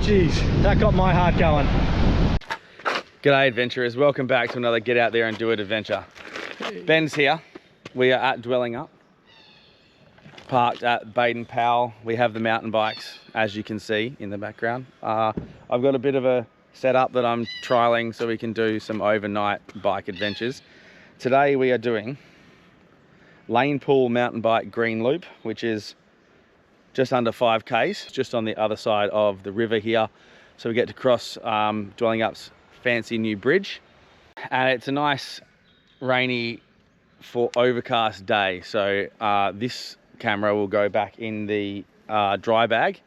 geez, that got my heart going. G'day adventurers, welcome back to another Get Out There and Do It adventure. Hey. Ben's here. We are at Dwellingup, parked at Baden Powell. We have the mountain bikes, as you can see in the background. I've got a bit of a setup that I'm trialing so we can do some overnight bike adventures. Today we are doing Poole mountain bike green loop, which is just under 5Ks, just on the other side of the river here. So we get to cross Dwellingup's fancy new bridge. And it's a nice rainy for overcast day. So this camera will go back in the dry bag,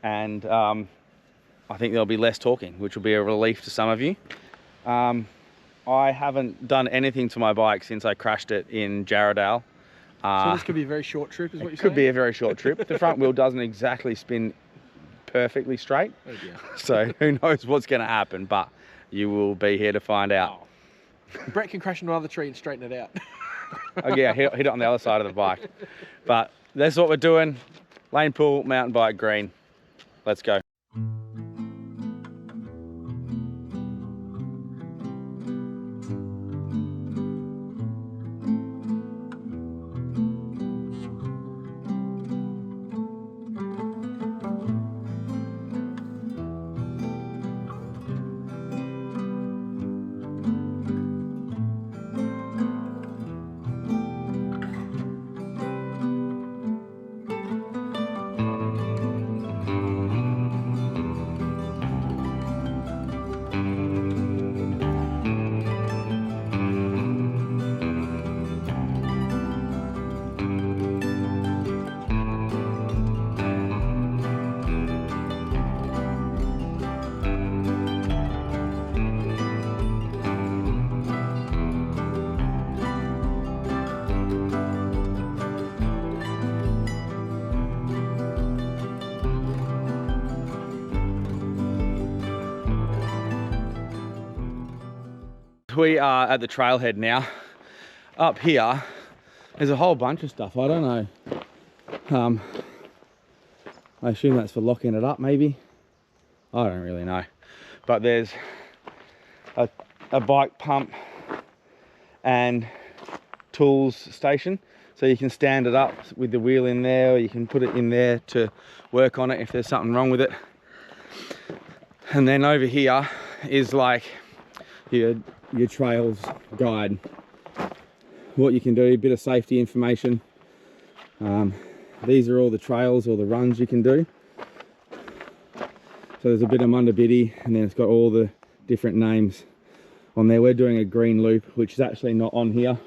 and I think there'll be less talking, which will be a relief to some of you. I haven't done anything to my bike since I crashed it in Jarrah. So this could be a very short trip, is what you're saying? Could be a very short trip. The front wheel doesn't exactly spin perfectly straight. Oh dear. So who knows what's going to happen, but you will be here to find out. Oh. Brett can crash into another tree and straighten it out. Oh yeah, hit it on the other side of the bike. But that's what we're doing. Poole mountain bike green. Let's go. We are at the trailhead now. Up here, there's a whole bunch of stuff. I don't know. I assume that's for locking it up, maybe. I don't really know. But there's a bike pump and tools station. So you can stand it up with the wheel in there, or you can put it in there to work on it if there's something wrong with it. And then over here is like your trails guide, what you can do, a bit of safety information. These are all the trails or the runs you can do. So there's a bit of Munda Biddy, and then it's got all the different names on there. We're doing a green loop, which is actually not on here.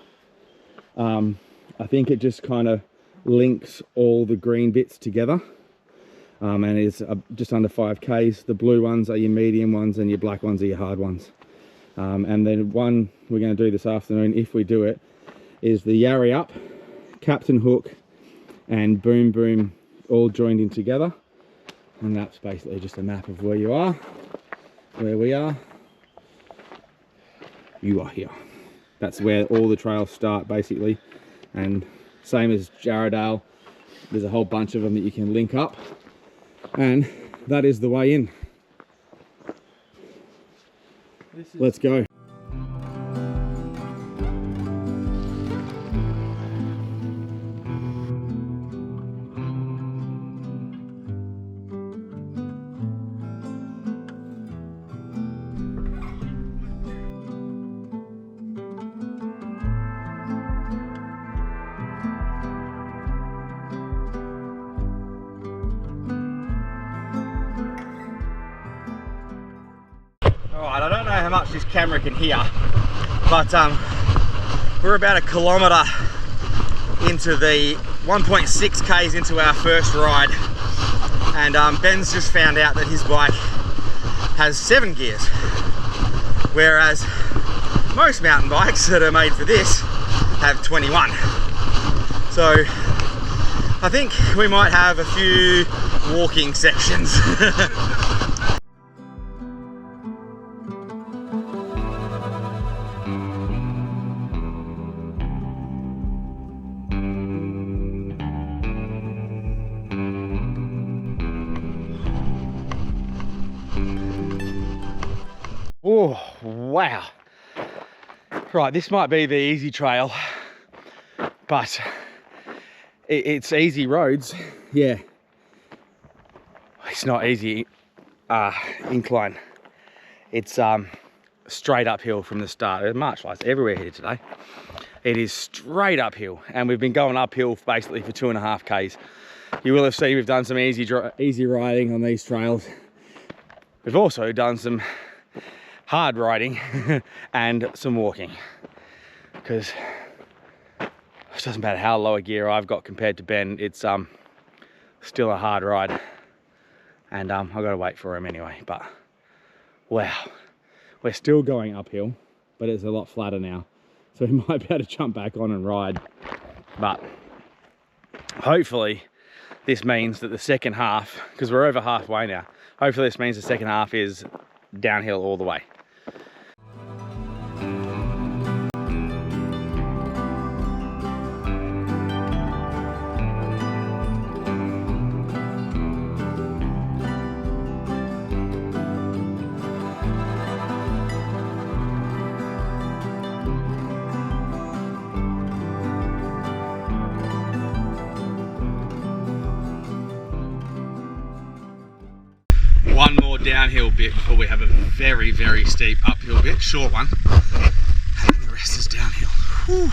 I think it just kind of links all the green bits together, and is just under 5Ks. The blue ones are your medium ones, and your black ones are your hard ones. And then one we're going to do this afternoon, if we do it, is the Yarri Up, Captain Hook and Boom Boom all joined in together. And that's basically just a map of where you are, where we are. You are here. That's where all the trails start basically. And same as Jarrah, there's a whole bunch of them that you can link up. And that is the way in. Let's go. Alright, I don't know how much this camera can hear, but we're about 1 kilometre into the 1.6 Ks into our first ride, and Ben's just found out that his bike has 7 gears, whereas most mountain bikes that are made for this have 21. So I think we might have a few walking sections. Oh, wow. Right, this might be the easy trail, but it's easy roads. Yeah. It's not easy incline. It's straight uphill from the start. There's march lights everywhere here today. It is straight uphill, and we've been going uphill basically for 2.5 k's. You will have seen we've done some easy riding on these trails. We've also done some hard riding and some walking, because it doesn't matter how low a gear I've got compared to Ben, it's still a hard ride, and I've got to wait for him anyway. But wow, we're still going uphill, but it's a lot flatter now, so we might be able to jump back on and ride. But hopefully this means that the second half, because we're over halfway now, hopefully this means the second half is downhill all the way. One more downhill bit before we have a very, very steep uphill bit, short one, and the rest is downhill. Whew.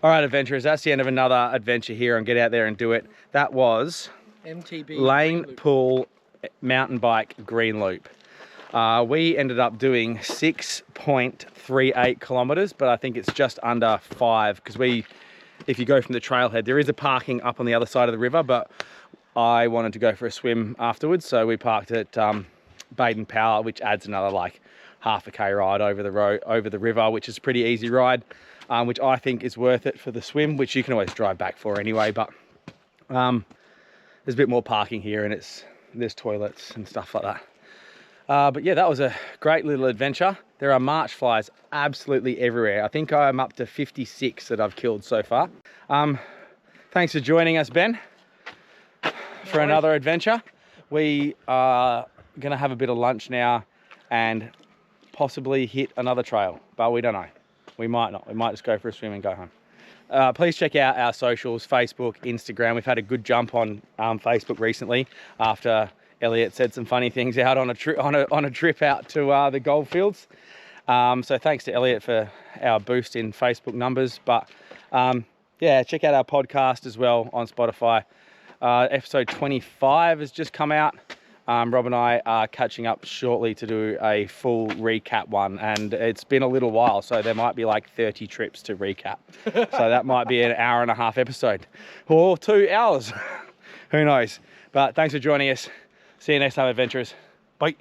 All right, adventurers, that's the end of another adventure here on Get Out There and Do It. That was MTB Lane Green Loop. Poole Mountain Bike Green Loop. We ended up doing 6.38 kilometers, but I think it's just under 5 because if you go from the trailhead, there is a parking up on the other side of the river, but I wanted to go for a swim afterwards, so we parked at Baden Powell, which adds another like half a K ride over the river, which is a pretty easy ride, which I think is worth it for the swim, which you can always drive back for anyway, but there's a bit more parking here and there's toilets and stuff like that. But yeah, that was a great little adventure. There are march flies absolutely everywhere. I think I'm up to 56 that I've killed so far. Thanks for joining us, Ben, for another adventure. We are gonna have a bit of lunch now and possibly hit another trail, but we don't know. We might not. We might just go for a swim and go home. Please check out our socials, Facebook, Instagram. We've had a good jump on Facebook recently after Elliot said some funny things out on a trip out to the goldfields. So thanks to Elliot for our boost in Facebook numbers. But yeah, check out our podcast as well on Spotify. Episode 25 has just come out. Rob and I are catching up shortly to do a full recap one, and it's been a little while, so there might be like 30 trips to recap. So that might be an hour and a half episode or 2 hours. Who knows? But thanks for joining us. See you next time, adventurers. Bye.